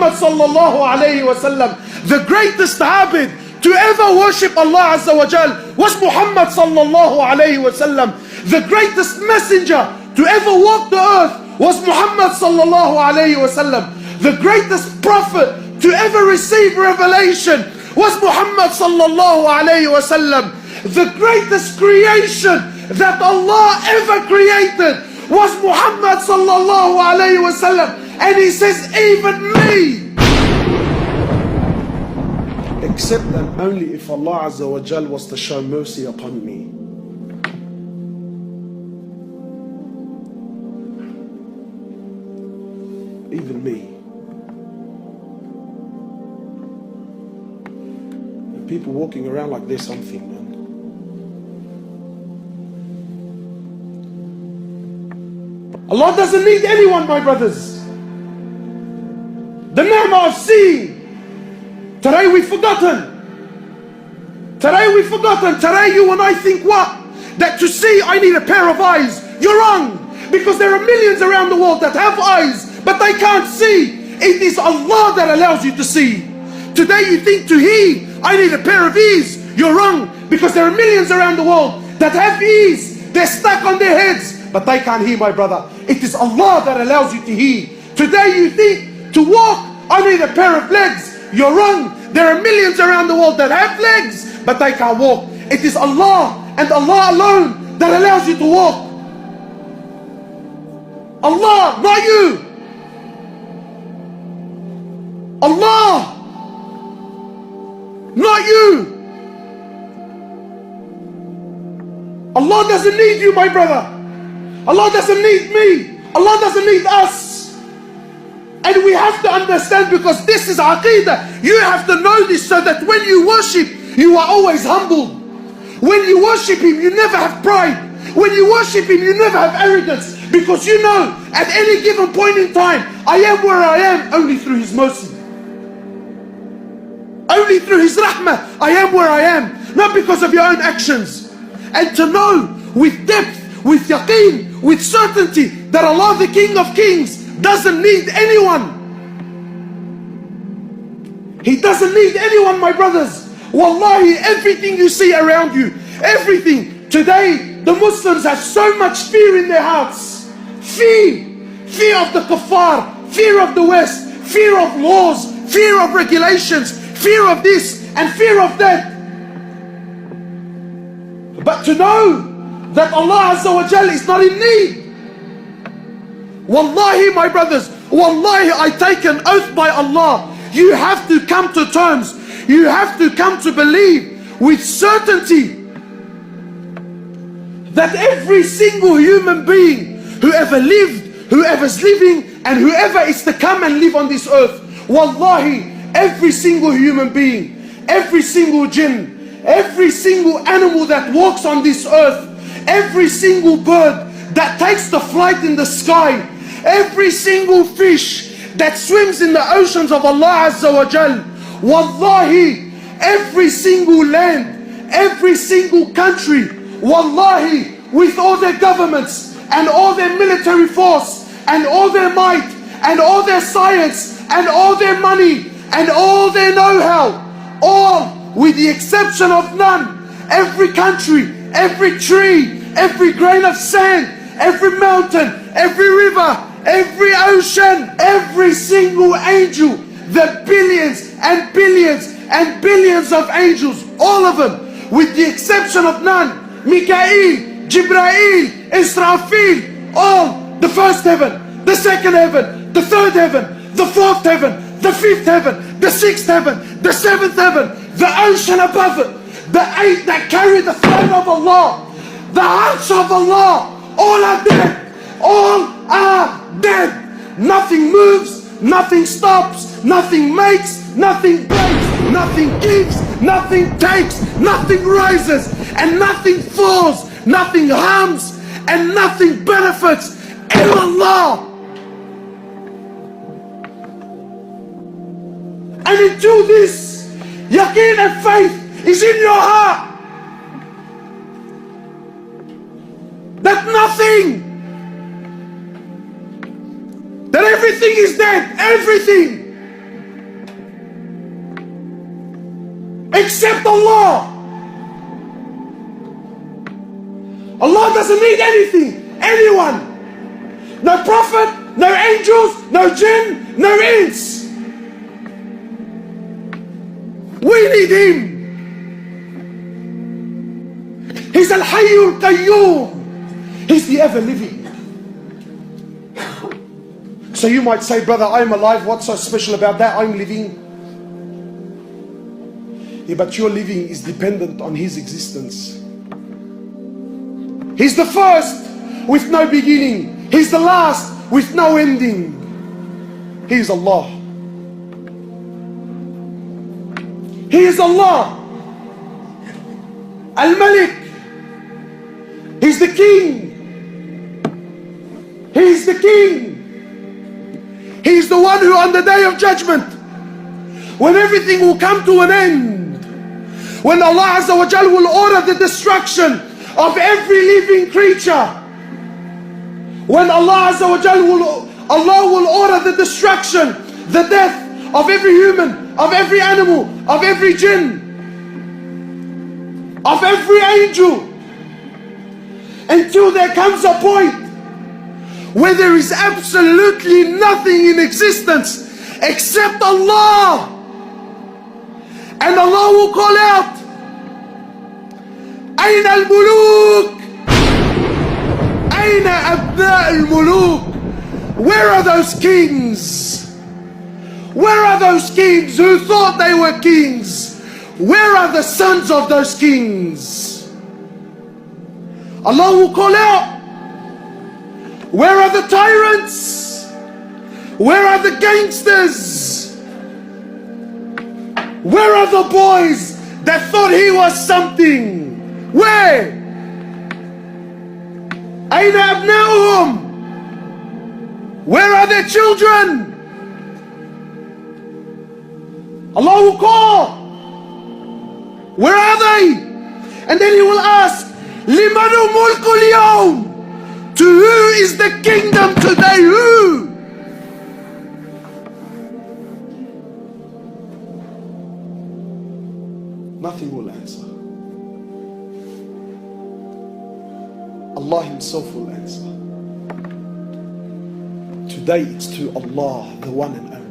Muhammad sallallahu alayhi wa sallam. The greatest abid to ever worship Allah Azza wa Jal was Muhammad sallallahu alayhi wa sallam. The greatest messenger to ever walk the earth was Muhammad sallallahu alayhi wa sallam. The greatest prophet to ever receive revelation was Muhammad sallallahu alayhi wa sallam. The greatest creation that Allah ever created was Muhammad sallallahu alayhi wa sallam. And he says, even me. Except and only if Allah Azza wa Jal was to show mercy upon me. Even me. And people walking around like there's something, man. Allah doesn't need anyone, my brothers. The ni'mah of seeing. Today we've forgotten. Today we've forgotten. Today you and I think what? That to see I need a pair of eyes. You're wrong. Because there are millions around the world that have eyes, but they can't see. It is Allah that allows you to see. Today you think to hear, I need a pair of ears. You're wrong. Because there are millions around the world that have ears. They're stuck on their heads, but they can't hear, my brother. It is Allah that allows you to hear. Today you think to walk, I need a pair of legs. You're wrong. There are millions around the world that have legs, but they can't walk. It is Allah and Allah alone that allows you to walk. Allah, not you. Allah, not you. Allah doesn't need you, my brother. Allah doesn't need me. Allah doesn't need us. And we have to understand, because this is Aqidah. You have to know this so that when you worship, you are always humble. When you worship Him, you never have pride. When you worship Him, you never have arrogance. Because you know, at any given point in time, I am where I am only through His mercy. Only through His rahmah, I am where I am. Not because of your own actions. And to know with depth, with yaqeen, with certainty, that Allah, the King of Kings, doesn't need anyone. He doesn't need anyone, my brothers. Wallahi, everything you see around you, everything. Today, the Muslims have so much fear in their hearts. Fear. Fear of the kuffar, fear of the West, fear of laws, fear of regulations, fear of this and fear of that. But to know that Allah Azza wa Jal is not in need. Wallahi, my brothers, wallahi, I take an oath by Allah. You have to come to terms. You have to come to believe with certainty that every single human being, whoever lived, whoever's living, and whoever is to come and live on this earth, wallahi, every single human being, every single jinn, every single animal that walks on this earth, every single bird that takes the flight in the sky, every single fish that swims in the oceans of Allah Azza wa Jal, wallahi, every single land, every single country, wallahi, with all their governments and all their military force and all their might and all their science and all their money and all their know-how, all with the exception of none, every country, every tree, every grain of sand, every mountain, every river, every ocean, every single angel, the billions and billions and billions of angels, all of them, with the exception of none, Mikael, Jibrail, Israfil, all, the first heaven, the second heaven, the third heaven, the fourth heaven, the fifth heaven, the sixth heaven, the seventh heaven, the ocean above it, the eight that carry the throne of Allah, the arsh of Allah, all are dead. All are dead. Nothing moves, nothing stops, nothing makes, nothing breaks, nothing gives, nothing takes, nothing rises, and nothing falls, nothing harms, and nothing benefits in Allah. And until this yaqeen and faith is in your heart, that nothing, that everything is dead, everything. except Allah. Allah doesn't need anything, anyone. No prophet, no angels, no jinn, no ins. We need Him. He's Al-Hayyul Qayyum. He's the ever-living. So you might say, brother, I'm alive. What's so special about that? I'm living. Yeah, but your living is dependent on His existence. He's the first with no beginning. He's the last with no ending. He is Allah. He is Allah. Al-Malik. He's the King. He's the King. He's the one who on the Day of Judgment, when everything will come to an end, when Allah Azza wa Jal will order the destruction of every living creature, when Allah Azza wa Jal will order the destruction, the death of every human, of every animal, of every jinn, of every angel, until there comes a point where there is absolutely nothing in existence except Allah. And Allah will call out, Aina al-muluk? Aina abna al-muluk? Where are those kings? Where are those kings who thought they were kings? Where are the sons of those kings? Allah will call out, where are the tyrants? Where are the gangsters? Where are the boys that thought he was something? Where? Aina abna'uhum? Where are their children? Allah will call, where are they? And then He will ask, Limanu mulku al-yawm? To who is the kingdom today? Who? Nothing will answer. Allah Himself will answer. Today it's to Allah, the one and only.